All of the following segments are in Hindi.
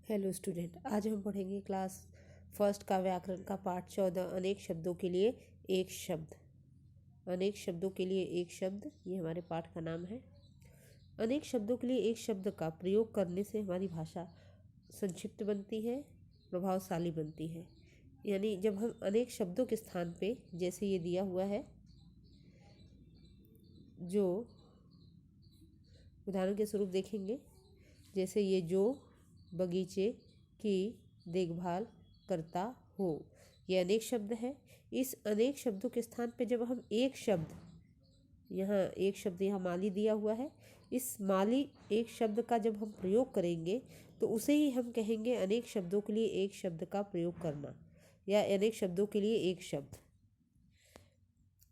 हेलो स्टूडेंट, आज हम पढ़ेंगे क्लास फर्स्ट का व्याकरण का पाठ 14 अनेक शब्दों के लिए एक शब्द। अनेक शब्दों के लिए एक शब्द, ये हमारे पाठ का नाम है। अनेक शब्दों के लिए एक शब्द का प्रयोग करने से हमारी भाषा संक्षिप्त बनती है, प्रभावशाली बनती है। यानी जब हम अनेक शब्दों के स्थान पे, जैसे ये दिया हुआ है, जो उदाहरण के स्वरूप देखेंगे, जैसे ये जो बगीचे की देखभाल करता हो, ये अनेक शब्द है। इस अनेक शब्दों के स्थान पे जब हम एक शब्द, यहाँ माली दिया हुआ है, इस माली एक शब्द का जब हम प्रयोग करेंगे तो उसे ही हम कहेंगे अनेक शब्दों के लिए एक शब्द का प्रयोग करना, या अनेक शब्दों के लिए एक शब्द।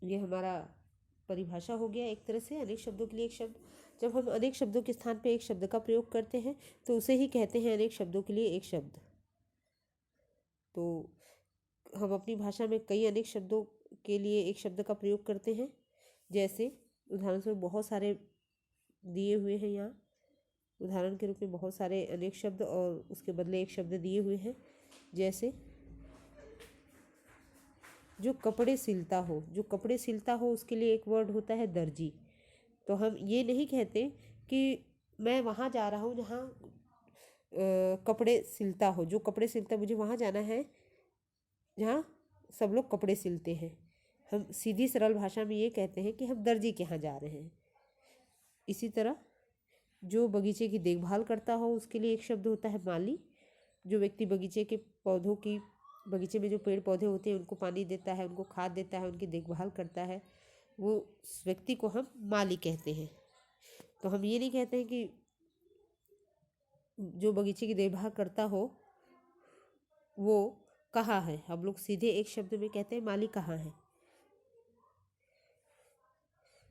ये हमारा परिभाषा हो गया एक तरह से अनेक शब्दों के लिए एक शब्द। जब हम अनेक शब्दों के स्थान पे एक शब्द का प्रयोग करते हैं तो उसे ही कहते हैं अनेक शब्दों के लिए एक शब्द। तो हम अपनी भाषा में कई अनेक शब्दों के लिए एक शब्द का प्रयोग करते हैं। जैसे उदाहरण स्वरूप बहुत सारे दिए हुए हैं यहाँ, उदाहरण के रूप में बहुत सारे अनेक शब्द और उसके बदले एक शब्द दिए हुए हैं। जैसे जो कपड़े सिलता हो उसके लिए एक वर्ड होता है दर्जी। तो हम ये नहीं कहते कि मैं वहाँ जा रहा हूँ जहाँ कपड़े सिलता हो, जो कपड़े सिलता, मुझे वहाँ जाना है जहाँ सब लोग कपड़े सिलते हैं। हम सीधी सरल भाषा में ये कहते हैं कि हम दर्जी के यहाँ जा रहे हैं। इसी तरह जो बगीचे की देखभाल करता हो उसके लिए एक शब्द होता है माली। जो व्यक्ति बगीचे में जो पेड़ पौधे होते हैं उनको पानी देता है, उनको खाद देता है, उनकी देखभाल करता है, वो उस व्यक्ति को हम माली कहते हैं। तो हम ये नहीं कहते हैं कि जो बगीचे की देखभाल करता हो वो कहाँ है, हम लोग सीधे एक शब्द में कहते हैं माली कहाँ है।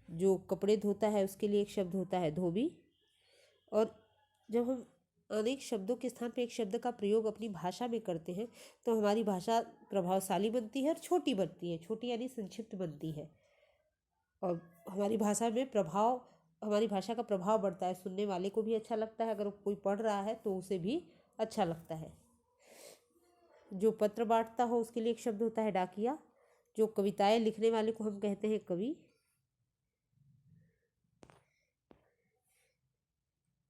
जो कपड़े धोता है उसके लिए एक शब्द होता है धोबी। और जब हम अनेक शब्दों के स्थान पर एक शब्द का प्रयोग अपनी भाषा में करते हैं तो हमारी भाषा प्रभावशाली बनती है और छोटी बनती है। छोटी यानी संक्षिप्त बनती है, और हमारी भाषा का प्रभाव बढ़ता है। सुनने वाले को भी अच्छा लगता है, अगर कोई पढ़ रहा है तो उसे भी अच्छा लगता है। जो पत्र बांटता हो उसके लिए एक शब्द होता है डाकिया। जो कविताएं लिखने वाले को हम कहते हैं कवि।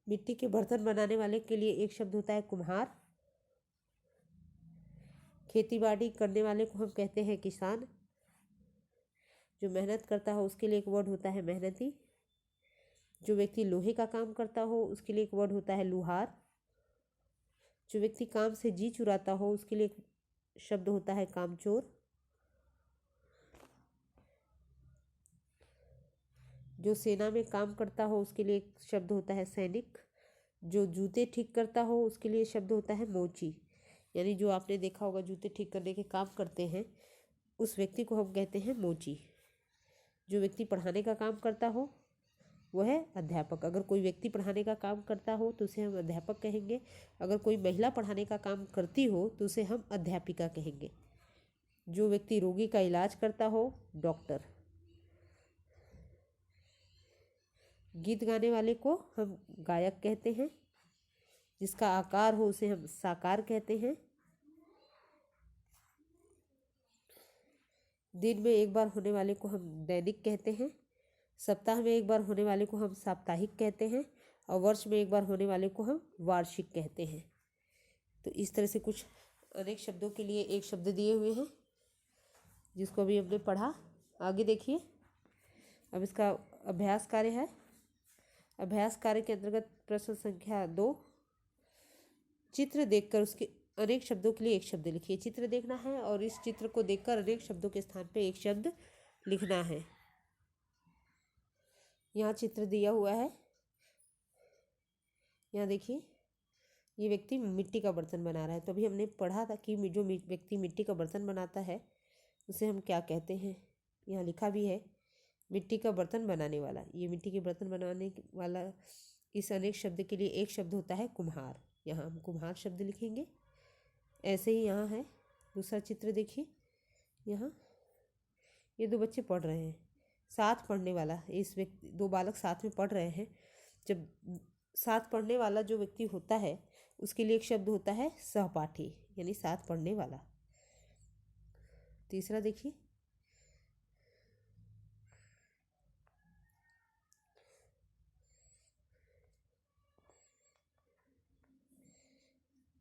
मिट्टी के बर्तन बनाने वाले के लिए एक शब्द होता है कुम्हार। खेती बाड़ी करने वाले को हम कहते हैं किसान। जो मेहनत करता हो उसके लिए एक वर्ड होता है मेहनती। जो व्यक्ति लोहे का काम करता हो उसके लिए एक वर्ड होता है लुहार। जो व्यक्ति काम से जी चुराता हो उसके लिए एक शब्द होता है कामचोर। जो सेना में काम करता हो उसके लिए एक शब्द होता है सैनिक। जो जूते ठीक करता हो उसके लिए शब्द होता है मोची। यानी जो आपने देखा होगा जूते ठीक करने के काम करते हैं उस व्यक्ति को हम कहते हैं मोची। जो व्यक्ति पढ़ाने का काम करता हो वह है अध्यापक। अगर कोई व्यक्ति पढ़ाने का काम करता हो तो उसे हम अध्यापक कहेंगे। अगर कोई महिला पढ़ाने का काम करती हो तो उसे हम अध्यापिका कहेंगे। जो व्यक्ति रोगी का इलाज करता हो डॉक्टर। गीत गाने वाले को हम गायक कहते हैं। जिसका आकार हो उसे हम साकार कहते हैं। दिन में एक बार होने वाले को हम दैनिक कहते हैं। सप्ताह में एक बार होने वाले को हम साप्ताहिक कहते हैं, और वर्ष में एक बार होने वाले को हम वार्षिक कहते हैं। तो इस तरह से कुछ अनेक शब्दों के लिए एक शब्द दिए हुए हैं जिसको अभी हमने पढ़ा। आगे देखिए, अब इसका अभ्यास कार्य है। अभ्यास कार्य के अंतर्गत प्रश्न संख्या 2, चित्र देखकर उसके अनेक शब्दों के लिए एक शब्द लिखिए। चित्र देखना है और इस चित्र को देखकर अनेक शब्दों के स्थान पे एक शब्द लिखना है। यहाँ चित्र दिया हुआ है, यहाँ देखिए, ये व्यक्ति मिट्टी का बर्तन बना रहा है। तो अभी हमने पढ़ा था कि जो व्यक्ति मिट्टी का बर्तन बनाता है उसे हम क्या कहते हैं। यहाँ लिखा भी है मिट्टी का बर्तन बनाने वाला। ये मिट्टी के बर्तन बनाने वाला, इस अनेक शब्द के लिए एक शब्द होता है कुम्हार। यहाँ हम कुम्हार शब्द लिखेंगे। ऐसे ही यहाँ है दूसरा चित्र, देखिए, यहाँ ये 2 बच्चे पढ़ रहे हैं। साथ पढ़ने वाला, इस व्यक्ति 2 बालक साथ में पढ़ रहे हैं। जब साथ पढ़ने वाला जो व्यक्ति होता है उसके लिए एक शब्द होता है सहपाठी, यानी साथ पढ़ने वाला। तीसरा देखिए,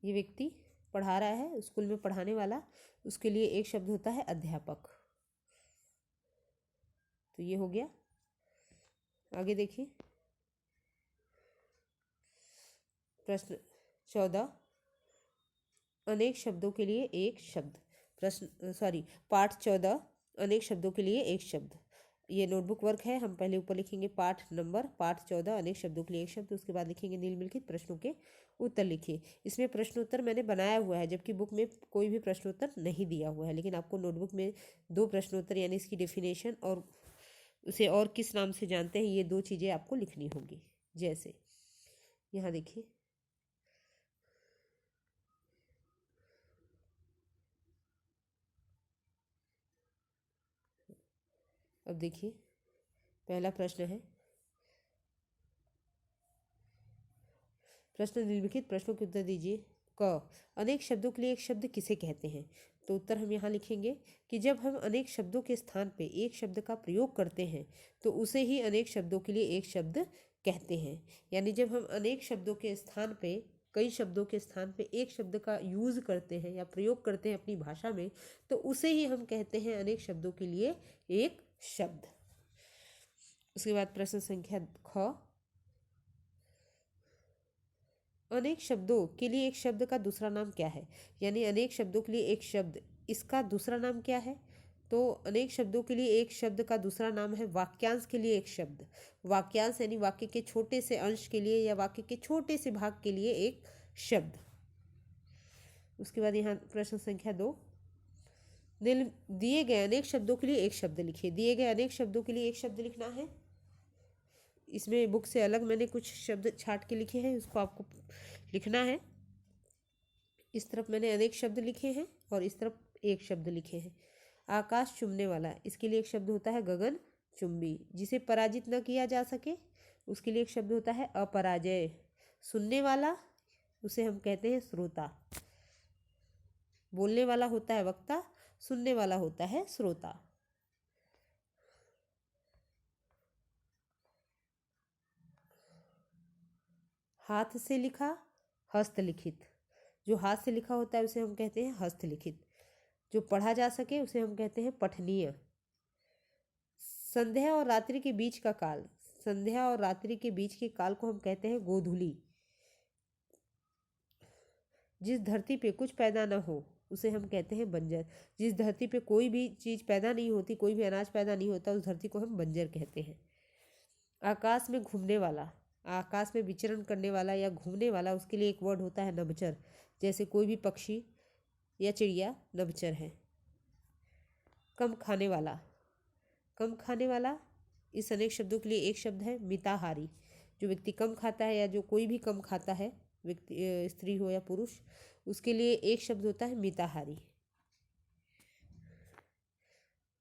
ये व्यक्ति पढ़ा रहा है, स्कूल में पढ़ाने वाला, उसके लिए एक शब्द होता है अध्यापक। तो ये हो गया। आगे देखिए, प्रश्न 14, अनेक शब्दों के लिए एक शब्द। पाठ 14, अनेक शब्दों के लिए एक शब्द। ये नोटबुक वर्क है, हम पहले ऊपर लिखेंगे पाठ 14, अनेक शब्दों के लिए एक शब्द, उसके बाद लिखेंगे निम्नलिखित प्रश्नों के उत्तर लिखिए। इसमें प्रश्नोत्तर मैंने बनाया हुआ है, जबकि बुक में कोई भी प्रश्नोत्तर नहीं दिया हुआ है, लेकिन आपको नोटबुक में 2 प्रश्नोत्तर यानी इसकी डेफिनेशन और उसे और किस नाम से जानते हैं, ये 2 चीज़ें आपको लिखनी होगी। जैसे यहाँ देखिए, अब देखिए पहला प्रश्न है, प्रश्न निम्नलिखित प्रश्नों के उत्तर दीजिए। क, अनेक शब्दों के लिए एक शब्द किसे कहते हैं? तो उत्तर हम यहाँ लिखेंगे कि जब हम अनेक शब्दों के स्थान पे एक शब्द का प्रयोग करते हैं तो उसे ही अनेक शब्दों के लिए एक शब्द कहते हैं। यानी जब हम अनेक शब्दों के स्थान पे, कई शब्दों के स्थान पे एक शब्द का यूज़ करते हैं या प्रयोग करते हैं अपनी भाषा में, तो उसे ही हम कहते हैं अनेक शब्दों के लिए एक शब्द। उसके बाद प्रश्न संख्या ख, अनेक शब्दों के लिए एक शब्द का दूसरा नाम क्या है? यानी अनेक शब्दों के लिए एक शब्द, इसका दूसरा नाम क्या है? तो अनेक शब्दों के लिए एक शब्द का दूसरा नाम है वाक्यांश के लिए एक शब्द। वाक्यांश यानी वाक्य के छोटे से अंश के लिए या वाक्य के छोटे से भाग के लिए एक शब्द। उसके बाद यहाँ प्रश्न संख्या 2, दिए गए अनेक शब्दों के लिए एक शब्द लिखिए। दिए गए अनेक शब्दों के लिए एक शब्द लिखना है। इसमें बुक से अलग मैंने कुछ शब्द छाट के लिखे हैं, उसको आपको लिखना है। इस तरफ मैंने अनेक शब्द लिखे हैं और इस तरफ एक शब्द लिखे हैं। आकाश चुम्बने वाला, इसके लिए एक शब्द होता है गगन चुंबी। जिसे पराजित न किया जा सके उसके लिए एक शब्द होता है अपराजय। सुनने वाला, उसे हम कहते हैं श्रोता। बोलने वाला होता है वक्ता, सुनने वाला होता है श्रोता। हाथ से लिखा, हस्तलिखित। जो हाथ से लिखा होता है उसे हम कहते हैं हस्तलिखित। जो पढ़ा जा सके उसे हम कहते हैं पठनीय। संध्या और रात्रि के बीच का काल, संध्या और रात्रि के बीच के काल को हम कहते हैं गोधूली। जिस धरती पे कुछ पैदा न हो उसे हम कहते हैं बंजर। जिस धरती पे कोई भी चीज़ पैदा नहीं होती, कोई भी अनाज पैदा नहीं होता, उस धरती को हम बंजर कहते हैं। आकाश में घूमने वाला, आकाश में विचरण करने वाला या घूमने वाला, उसके लिए एक वर्ड होता है नभचर। जैसे कोई भी पक्षी या चिड़िया नभचर है। कम खाने वाला, कम खाने वाला, इस अनेक शब्दों के लिए एक शब्द है मिताहारी। जो व्यक्ति कम खाता है या जो कोई भी कम खाता है, व्यक्ति स्त्री हो या पुरुष, उसके लिए एक शब्द होता है मिताहारी।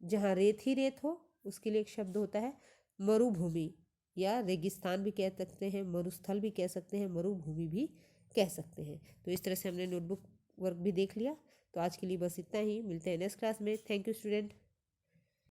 जहाँ रेत ही रेत हो उसके लिए एक शब्द होता है मरुभूमि, या रेगिस्तान भी कह सकते हैं, मरुस्थल भी कह सकते हैं, मरुभूमि भी कह सकते हैं। तो इस तरह से हमने नोटबुक वर्क भी देख लिया। तो आज के लिए बस इतना ही, मिलते हैं नेक्स्ट क्लास में। Thank you student.